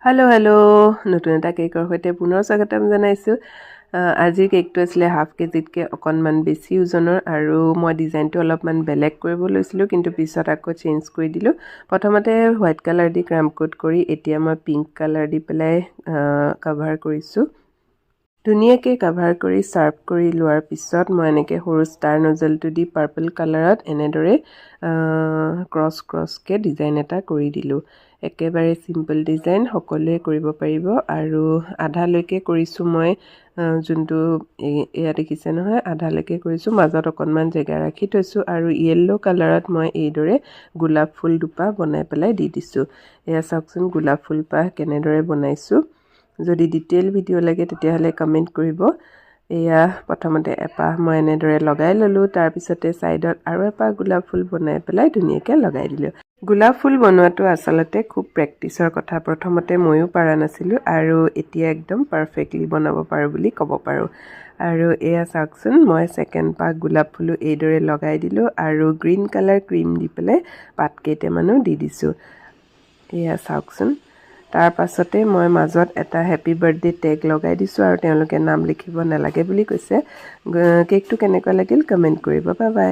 Hello' নতুন এটা কেকৰ সৈতে পুনৰ স্বাগতম জনাইছোঁ। আজিৰ কেকটো আছিলে হাফ কেজিতকৈ অকণমান বেছি ওজনৰ আৰু মই ডিজাইনটো অলপমান বেলেগ কৰিব লৈছিলোঁ, কিন্তু পিছত আকৌ চেঞ্জ কৰি দিলোঁ। প্ৰথমতে হোৱাইট কালাৰ দি ক্ৰাম কোট কৰি এতিয়া মই পিংক কালাৰ দি পেলাই কাভাৰ কৰিছোঁ। ধুনীয়াকৈ কাভাৰ কৰি চাৰ্ভ কৰি লোৱাৰ পিছত মই এনেকৈ সৰু ষ্টাৰ নজলটো দি পাৰ্পল কালাৰত এনেদৰে ক্ৰছকৈ ডিজাইন এটা কৰি দিলোঁ। একেবাৰে চিম্পল ডিজাইন, সকলোৱে কৰিব পাৰিব আৰু আধালৈকে কৰিছোঁ মই। যোনটো এয়া দেখিছে নহয়, আধালৈকে কৰিছোঁ, মাজত অকণমান জেগা ৰাখি থৈছোঁ আৰু য়েল্ল' কালাৰত মই এইদৰে গোলাপ ফুল দুপাহ বনাই পেলাই দি দিছোঁ। এয়া চাওকচোন গোলাপ ফুলপাহ কেনেদৰে বনাইছোঁ। যদি ডিটেইল ভিডিঅ' লাগে তেতিয়াহ'লে কমেণ্ট কৰিব। এয়া প্ৰথমতে এপাহ মই এনেদৰে লগাই ল'লোঁ, তাৰপিছতে ছাইডত আৰু এপাহ গোলাপ ফুল বনাই পেলাই ধুনীয়াকৈ লগাই দিলোঁ। গোলাপ ফুল বনোৱাটো আচলতে খুব প্ৰেক্টিচৰ কথা। প্ৰথমতে ময়ো পৰা নাছিলোঁ আৰু এতিয়া একদম পাৰফেক্টলি বনাব পাৰোঁ বুলি ক'ব পাৰোঁ। আৰু এয়া চাওকচোন, মই ছেকেণ্ড পাহ গোলাপ ফুলো এইদৰে লগাই দিলোঁ আৰু গ্ৰীণ কালাৰ ক্ৰীম দি পেলাই পাত কেইটামানো দি দিছোঁ। এয়া চাওকচোন। তাৰ পাছতে মই মাজত এটা হেপী বাৰ্থডে টেগ লগাই দিছোঁ আৰু তেওঁলোকে নাম লিখিব নালাগে বুলি কৈছে। কেকটো কেনেকুৱা লাগিল কমেণ্ট কৰিব। Bye bye.